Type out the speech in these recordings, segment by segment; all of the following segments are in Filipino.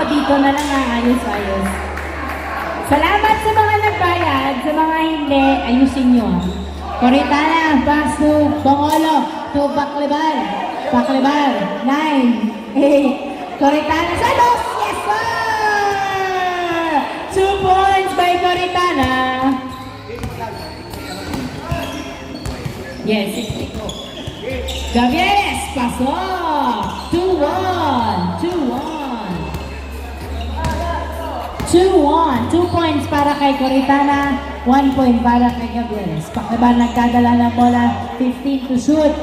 dito na lang aayos-ayos. Salamat sa mga nagbayad, sa mga hindi, ayusin nyo. Coritana, pass to Bongolo, to Baclaban. Baclaban, 9, 8. Coritana sa dos, yes sir! 2 points by Coritana. Yes, 62. Gavieres, pasok. 2-1, 2 points para kay Coritana, 1 point para kay Gavieres. Baclaban nagdadala ng bola, 15 to shoot.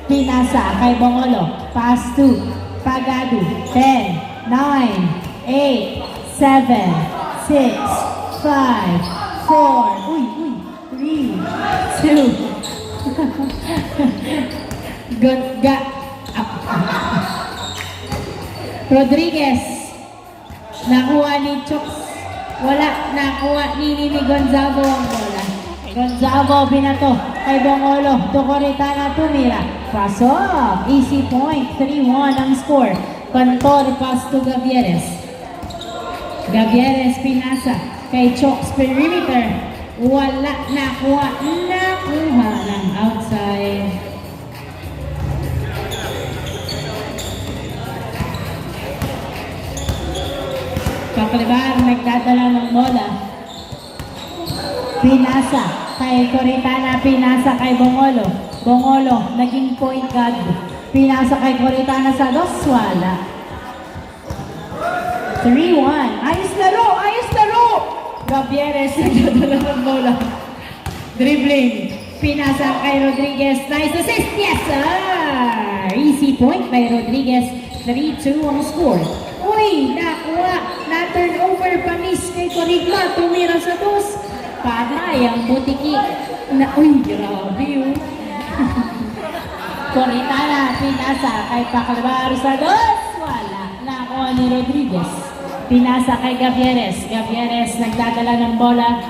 Pinasa kay Bongolo, pass to Pagado, 10, 9, 8, 7, 6, 5, 4, 3, 2, Rodriguez, nakuha ni Chooks, wala, nakuha ni Gonzago ang bola. Gonzago binato kay Bongolo, to Coritana, tumira. Pasok, easy point, 3-1 ang score. Cantor, pass to Gavieres. Gavieres pinasa kay Chooks, perimeter. Wala, nakuha ng outside. Baclaban nagdadala ng bola. Pinasa kay Coritana, pinasa kay Bongolo. Bongolo, naging point guard. Pinasa kay Coritana sa dos, wala. 3-1. Ayos laro! Gavieres nagdadala ng bola. Dribbling. Pinasa kay Rodriguez. Nice assist. Yes, sir! Easy point by Rodriguez. 3-2 ang score. Uy, nakuha. Na-turnover panis kay Corigma. Tumira sa dos. Patay ang butiki. Uy, grabe yun. Coritana, pinasa kay Baclaban sa dos. Wala. Nakuha ni Rodriguez. Pinasa kay Gavieres. Gavieres nagdadala ng bola.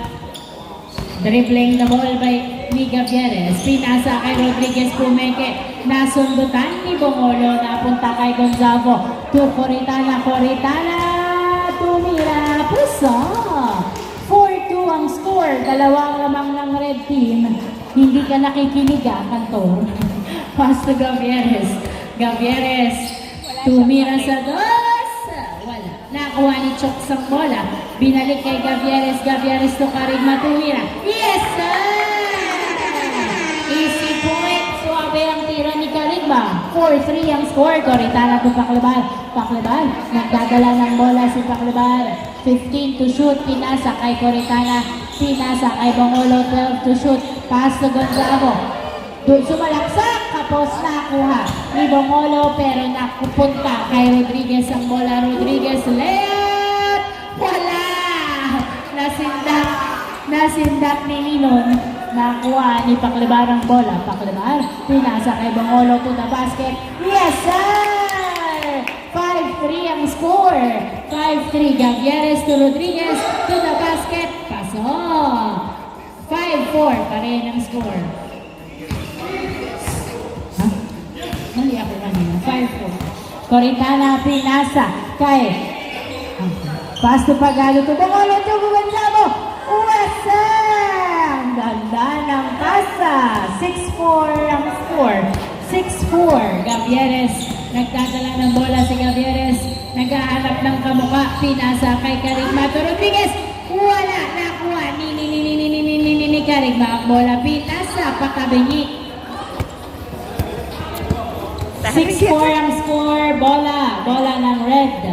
Dribbling the ball by ni Gavieres. Pinasa kay Rodriguez, pumeke. Nasundutan ni Bongolo. Napunta kay Gonzago. To Coritana. Coritana. Tumira. Puso. 4-2 ang score. Dalawang lamang ng red team. Hindi ka nakikinig Cantor. Pass to Gavieres. Gavieres. Tumira sa dos. Nakuha ni Chooks ang bola. Binalik kay Gavieres. Gavieres to Carigma, tumira. Yes, sir! Easy point. Suabe ang tira ni Carigma. 4-3 ang score. Coritana to Baclaban. Baclaban. Nagdadala ng bola si Baclaban. 15 to shoot. Pinasa kay Coritana. Pinasa kay Bongolo. 12 to shoot. Pass to Gonzago. Sumalaksak. Tapos nakuha ni Bongolo pero nakupunta kay Rodriguez ang bola. Rodriguez, layup! Wala! Nasindak ni Ninon. Nakuha ni Baclaban ang bola. Baclaban, pinasa kay Bongolo to the basket. Yes, sir! 5-3 ang score. 5-3. Gavieres to Rodriguez to the basket. Pasok! 5-4 pa rin ang score. Mali ako kanina. 5-4. Coritana, pinasa kay pass to Pagado to Bongolo to Gonzago. Uwasang! Ganda ng pasa. 6-4 ang score. 6-4. Gavieres. Nagdadala ng bola si Gavieres. Naghahanap ng kamuka. Pinasa kay Carigma to Rodriguez. Wala. Nakuha ni Carigma ang bola. Pinasa. Pakabingi. 6-4 ang score. Bola ng red.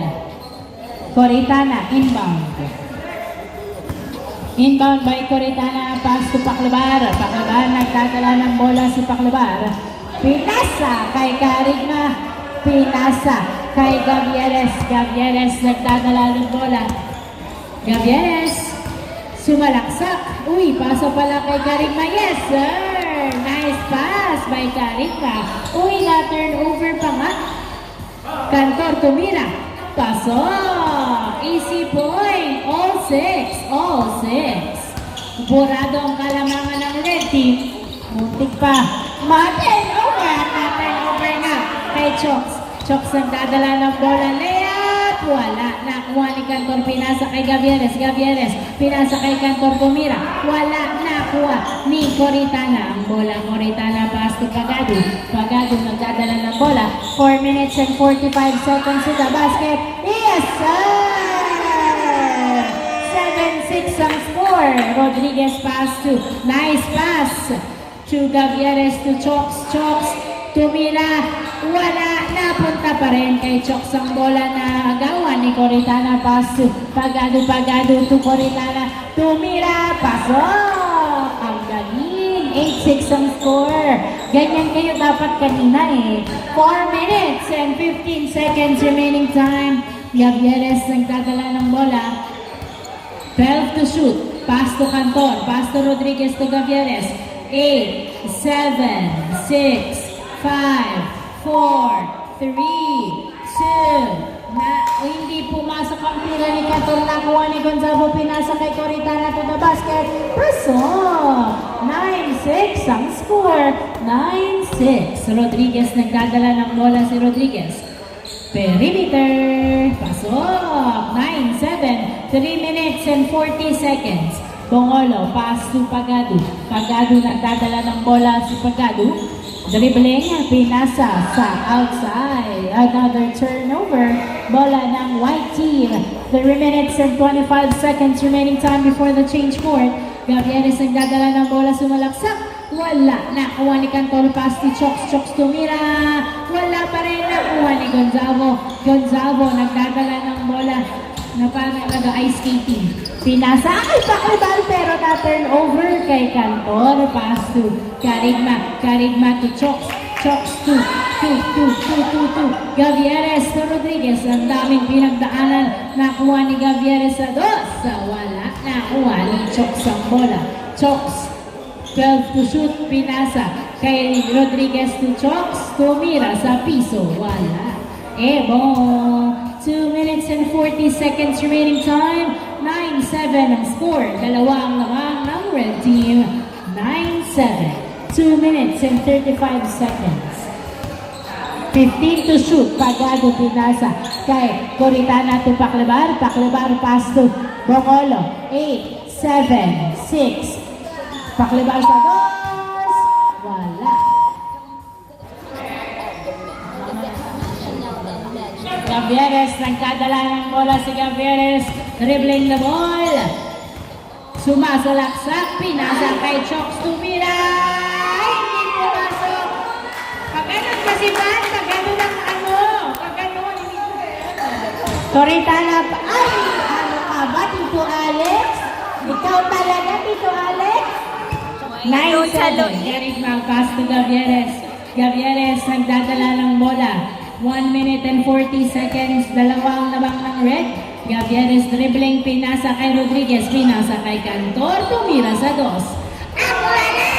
Coritana, inbound. Inbound by Coritana. Pass to Baclaban. Baclaban, nagdadala ng bola si Baclaban. Pinasa kay Carigma. Pinasa kay Gavieres. Gavieres, nagdadala ng bola. Gavieres, sumalaksak. Uy, paso pala kay Carigma. Yes, sir! Nice pass by Carigma. Uy, na-turnover pa nga. Cantor, tumira. Pasok! Easy point. All six. Burado ang kalamangan ng red team. Muntik pa. Ma-turnover. Na-turnover na kay Chooks. Chooks nagdadala ng bola. Layup! up, wala. Nakuha ni Cantor, pinasa kay Gavieres. Gavieres, pinasa kay Cantor, tumira. Wala, nakuha ni Coritana. Ang bola, Coritana, pass to Pagado. Pagado, nagdadala ng bola. 4 minutes and 45 seconds to the basket. Yes, sir! 7-6 ang score. Rodriguez pass to, nice pass to Gavieres to Choks. Choks, tumira, wala, napunta pa rin kay Choks ang bola na agawan ni Coritana. Pass to Pagado. Pagado to Coritana, tumira, pasok. Ang galing, 8-6 ang score. Ganyan kayo dapat kanina eh. 4 minutes and 15 seconds remaining time. Gavieres nagdadala ng bola. 12 to shoot. Pass to Cantor. Pass to Rodriguez to Gavieres. 8, 7, 6, 5, 4, 3, 2. Hindi pumasok ang tira ni Cantor. Nakuha ni Gonzalo. Pinasa kay Coritana to the basket. Pasok! 9-6 ang score. 9-6. Rodriguez nagdadala ng bola si Rodriguez. Perimeter. Pasok. 9-7. 3 minutes and 40 seconds. Bongolo, pass to Pagado. Pagado nagdadala ng bola si Pagado. Dribbling, pinasa sa outside. Another turnover. Bola ng white team. 3 minutes and 25 seconds remaining time before the change court. Gavieres nagdadala ng bola, sumalaksak. Wala. Nakuha ni Cantor, pass to Choks. Choks tumira. Wala pa rin. Nakuha ni Gonzalo. Gonzalo nagdadala ng bola na parang nag-ice skating. Pinasa kay Paclebal pero na-turnover kay Cantor. Pass to Carigma. Carigma to Choks. Choks to Gavieres to Rodriguez. Ang daming pinagdaanan. Nakuha ni Gavieres sa dos. Wala. Nakuha ni Choks ang bola. Choks. 12 to shoot. Pinasa kay Rodriguez to Choks. Tumira sa piso. Wala. Ebong. 2 minutes and 40 seconds remaining time. 9-7 ang score. Dalawa ang lamang ng red team. 9-7. 2 minutes and 35 seconds. 15 to shoot. Pagado pinasa kay Coritana to Paclebar. Paclebar pass to Bongolo. 8, 7, 6. Paclebar sa dos. Wala. Gavieres, nagkadala ng bola si Gavieres. Dribbling the ball. Sumasalaksak. Pinasa kay Choks. Tumira. Hindi pumasok. Pag ganun kasi ba? Pag ganun ang ano? Pag ganun. Coritana. Ay! Ano ka ba, Tito Alex? Ikaw talaga, Tito Alex? 9-7. Carigma pass to Gavieres. Gavieres, nagdadala ng bola. 1 minute and 40 seconds. Dalawang labang ng red. Gavieres dribbling. Pinasa kay Rodriguez. Pinasa kay Cantor. Tumira sa dos. Ang lali!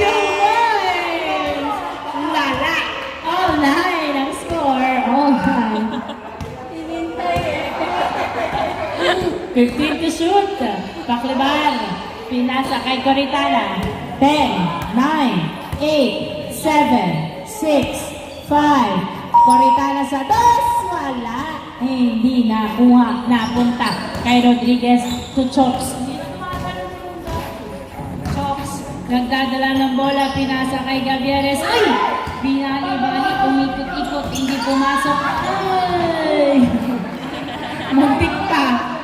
2 points! Lala! All 9 ang score. All 9. 15 to shoot. Paclebar. Pinasa kay Coritana. 10, 9, 8, 7, 6, 5. Coritana sa dos. Wala. Hindi nakuha. Napunta kay Rodriguez to Choks. Choks. Nagdadala ng bola. Pinasa kay Gavieres. Ay! Binali-bali. Umikot-ikot. Hindi pumasok. Ay! Muntik pa.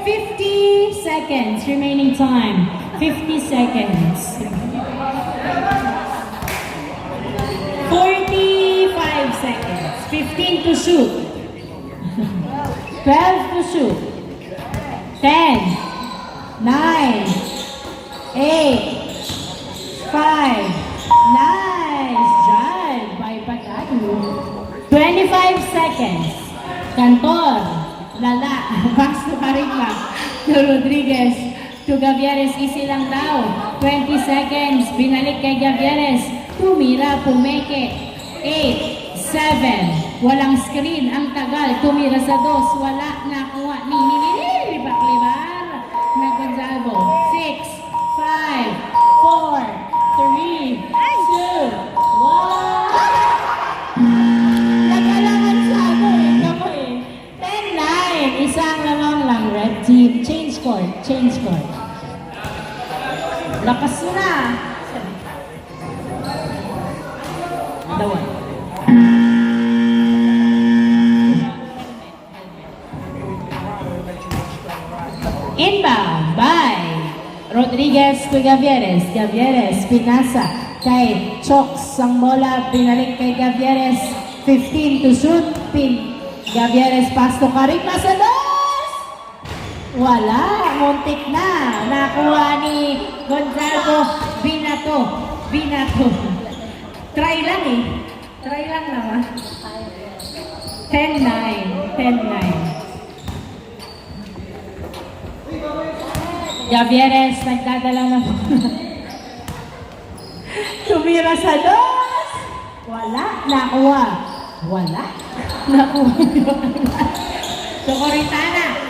50 seconds remaining time. 50 seconds. 45 seconds. 15 to shoot. 12 to shoot. 10, 9, 8, 5. Nice drive by Pagado. 25 seconds. Cantor. Lala. Pass to Carigma. To Rodriguez. To Gavieres. Easy lang daw. 20 seconds. Binalik kay Gavieres. Tumira, pumeke. 8, 7. Walang screen. Ang tagal. Tumira sa dos. Wala. Nakuha. Ni Paclebar. Na Gonzalo. 6, 5, 4, 3, 2, 1. Nagala Change court. Lakas mo na. Dawal. Inbound by Rodriguez to Gavieres. Gavieres, pinasa kay Choks ang bola, pinalik kay Gavieres. 15 to shoot. Gavieres pass to Carita sa dos! Wala, muntik na. Nakuha ni Gonzalo Binato. Try lang eh. Try lang naman. 10-9. 10-9. Gavieres nagdadala ng tumira sa dos. Wala. Nakuha. Wala. Nakuha. So, Coritana.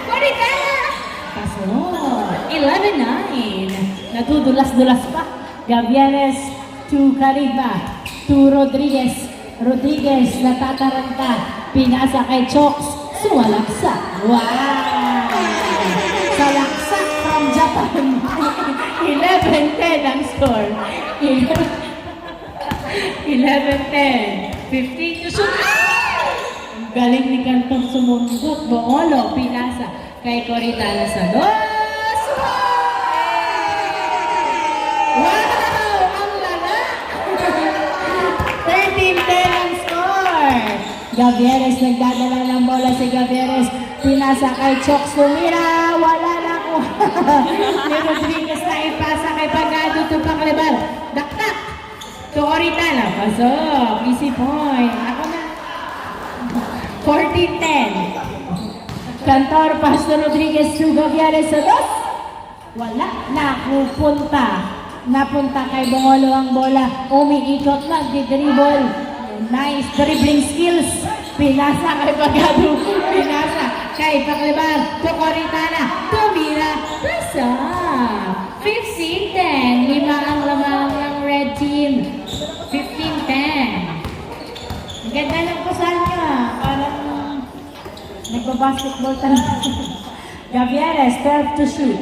Kasunod. 11-9. Natudulas-dulas pa. Gavieres to Cariba. To Rodriguez. Rodriguez natataranta. Pinasa kay Choks. Sumalaksa. Wow! Salaksak from Japan. 11-10 ang score. 11-10. 15 to shoot. Ang galing ni Cantong sumundot. Boolo, pinasa kay Coritana sa dos. Wow! Ang lala! 13-10 ang score. Gavieres nagdadala ng bola si Gavieres. Pinasa kay Choks, tumira. Wala na ko. Ni Rodriguez na ipasa kay Pagado to Paclebar. Daktak! To Coritana. Pasok. Easy point. Ako na. 14-10. Cantor, Pastor Rodriguez to Gavieres sa dos. Wala. Napupunta. Napunta kay Bongolo ang bola. Umiikot na. Dribble. Nice dribbling skills. Pinasa kay Pagado. Pinasa kay Paclebar. To Coritana. Tumira. Pasa. 15-10. 5 ang lamang ng red team. 15-10. Ang ganda ng kusal niya. Parang nagbabasketball talaga. Gavieres, 12 to shoot.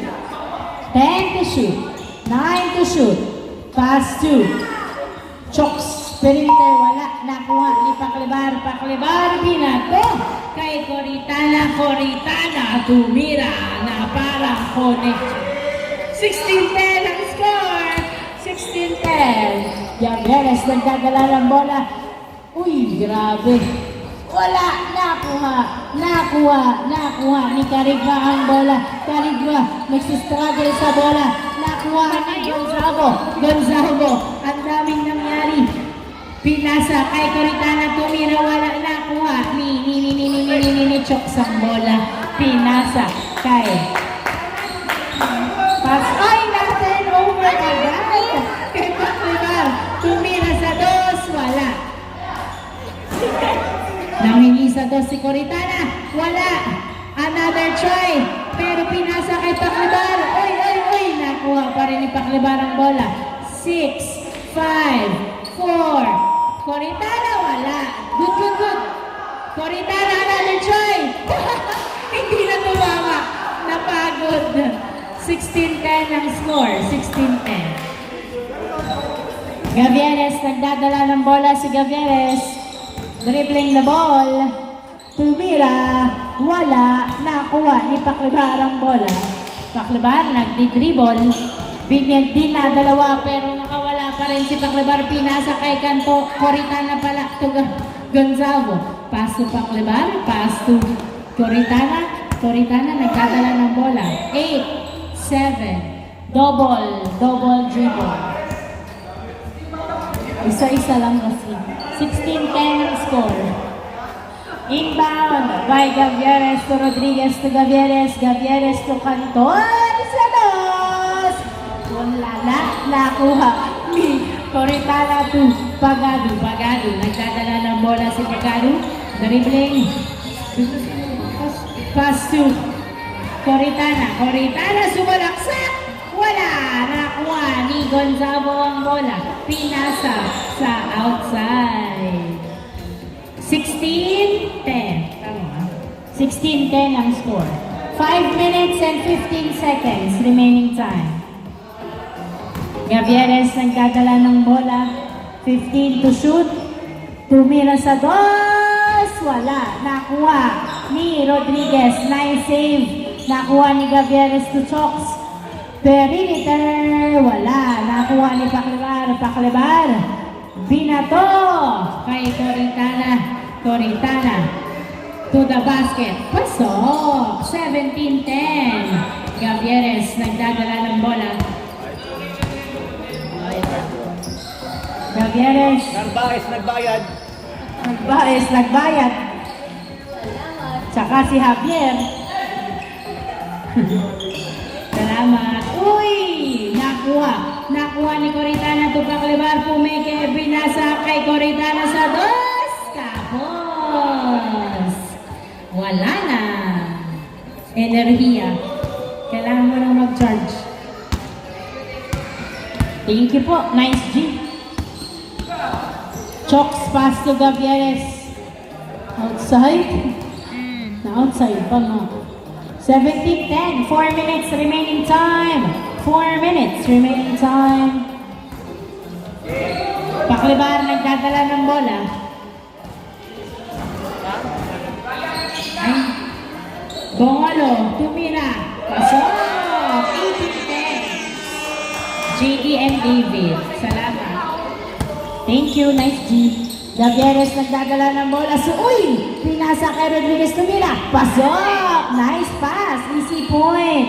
10 to shoot. 9 to shoot. Pass to Choks. Perimeter, wala. Nakuha ni Paclebar. Paclebar, binato. Kay Coritana. Coritana, tumira na parang connect. 16-10 ang score. 16-10. Gavieres, nagdadala ng bola. Uy, grabe. Wala. Nakuha ni Carigua ang bola. Carigua, nagsistruggle sa bola. Nakuha ni Gonzalo. Ang daming nangyari. Pinasa kay Coritana, tumira, wala. Nakuha ni Choks ang bola. Pinasa kay Pasay natin over agad. Kay Paclebar, tumira sa dos, wala. Nanghingi sa dos si Coritana. Wala. Another try. Pero pinasa kay Paclebar. Uy. Nakuha pa rin ni Paclebar ang bola. 6, 5, 4. Coritana, wala. Good. Coritana, another try. Hindi na tumama. Napagod. 16-10 ang score. 16-10. Gavieres, nagdadala ng bola si Gavieres. Dribbling the ball. Tumira. Wala. Nakuha ni Paclebar ang bola. Paclebar nagdi-dribble. Din na dalawa pero nakawala pa rin si Paclebar. Pinasa kay Canto. Coritana pala to Gonzalo. Pass to Paclebar. Pass to Coritana. Coritana nagdadala ng bola. 8, 7. Double dribble. Isa-isa lang kasi. 16-10 ang score. Inbound by Gavieres to Rodriguez to Gavieres. Gavieres to Cantor. Sa dos. Wala. Nakuha ni Coritana to Pagado. Nagdadala ng bola si Pagado. Dribbling. Pass to Coritana. Coritana sumalaksak. Wala. Nakuha ni Gonzalo ang bola. Pinasa sa outside. 16-10. Tama. 16-10 ang score. 5 minutes and 15 seconds remaining time. Gavieres nagdadala ng bola. 15 to shoot. Tumira sa dos. Wala. Nakuha ni Rodriguez. Nice save. Nakuha ni Gavieres to Chokes. Perimeter. Wala. Nakuha ni Paclebar. Paclebar. Binato kay Coritana. Coritana to the basket. Pasok. 17-10. Gavieres nagdadala ng bola. Gavieres. Narbaes, nagbayad. Narbaes, nagbayad. Tsaka si Javier. Salamat. Uy! Nakuha. Nakuha ni Coritana to Paclebar. Pumeke. Binasa kay Coritana sa dos. Tapos. Wala na. Enerhiya. Kailangan mo nang mag-charge. Thank you po. Nice G. Chokes pass to Gavieres. Outside? Na-outside pa nga. 17-10. 4 minutes remaining time. 4 minutes remaining time. Paclebar nagdadala ng bola. Ay. Bongolo. Tumira. Pasok. 18-10. JD and David. Salamat. Thank you, nice G. Gavieres nagdadala ng bola. So, uy! Pinasa kay Rodriguez. Tumira. Pasok! Nice pass. Easy point.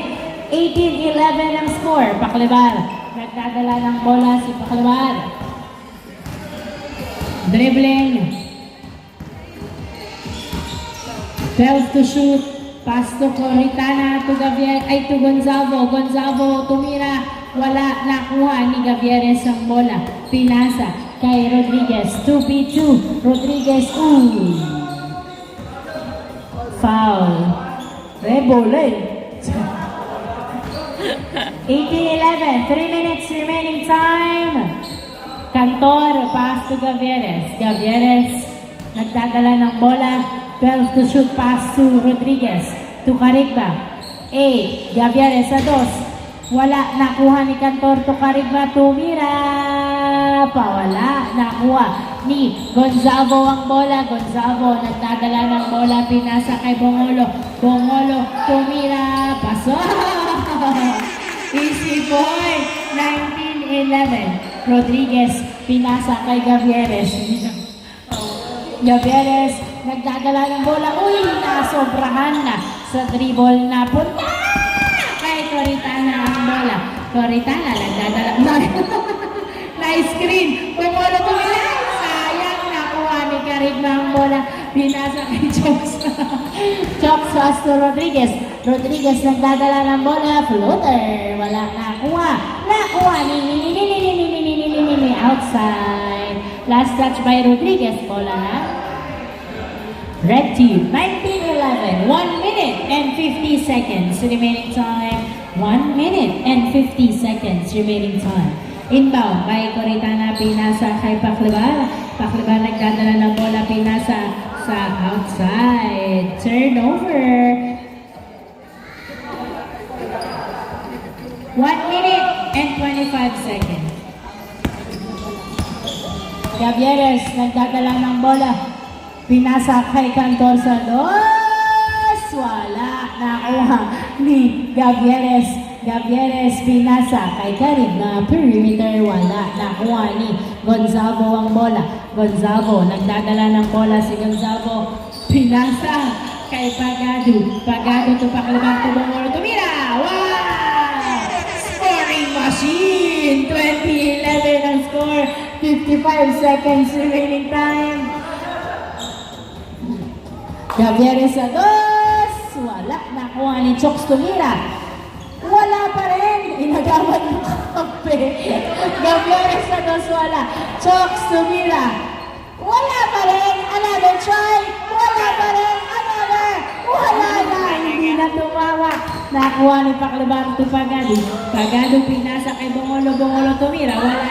18-11 ang score. Paclebar. Nagdadala ng bola si Paclebar. Dribbling. 12 to shoot. Pass to Coritana, to Gavieres, ay to Gonzalo. Gonzalo tumira. Wala. Nakuha ni Gavieres ang bola. Pinasa kay Rodriguez. 2v2. Rodriguez. Foul. Rebole. 18-11. 3 minutes remaining time. Cantor. Pass to Gavieres. Gavieres. Nagdadala ng bola. 12 to shoot. Pass to Rodriguez. To Carigba. 8. Gavieres sa 2. Wala. Nakuha ni Cantor to Carigba. Tumira. Pawala. Nakuha ni Gonzalo ang bola. Gonzalo nagdadala ng bola. Pinasa kay Bongolo. Bongolo. Tumira. Pasok. Easy point. 19-11. Rodriguez. Pinasa kay Gavieres. Gavieres. Nagdadala ng bola. Uy, nasobrahan na sa dribble na punta. Kay Coritana ang bola. Coritana, nagdadala. Nice screen. Bumolo tumila. Sayang, nakuha ni Carigba ang bola. Pinasa kay Chokes. Chokes pass to Rodriguez. Rodriguez nagdadala ng bola. Floater. Wala nakuha. Nakuha ni outside. Last touch by Rodriguez. Bola na. Red team, 19-11, 1 minute and 50 seconds remaining time. 1 minute and 50 seconds remaining time. Inbound by Coritana, pinasa kay Paclebar. Paclebar nagdadala ng bola, pinasa sa outside. Turnover. 1 minute and 25 seconds. Gavieres nagdadala ng bola. Pinasa kay Cantor sa 2. Wala. Nakuha ni Gavieres. Gavieres pinasa kay Carigba. Perimeter. Wala. Nakuha ni Gonzalo ang bola. Gonzalo. Nagdadala ng bola si Gonzalo. Pinasa kay Pagado. Pagado to Paclebar to Bongolo. Tumira. Wow! Scoring machine. 20-11 ang score. 55 seconds remaining time. Gavieres sa 2. Wala. Nakuha ni Chokes tumira. Wala pa rin. Inagawan ng kape. Gavieres sa 2. Wala. Chokes tumira. Wala pa rin. Another try. Wala pa rin. Another. Wala na. Hindi na tumawa. Nakuha ni Paclebar to Pagado. Pagado pinasa kay Bongolo. Bongolo tumira. Wala.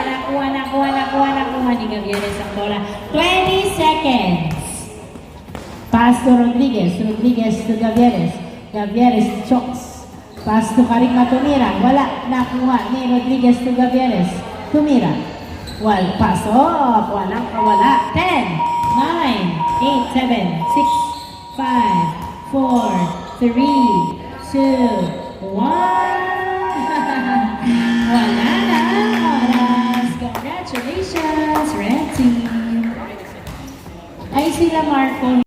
Nakuha ni Gavieres ang bola. 20 seconds. Pass to Rodriguez. Rodriguez to Gavieres. Gavieres chokes. Pass to Karima Tumira. Wala. Nakuha ni Rodriguez to Gavieres. Tumira. Pasok. Walang kawala. 10, 9, 8, 7, 6, 5, 4, 3, 2, 1. Wala na ang oras. Congratulations, Red Team. Ay sila Marco.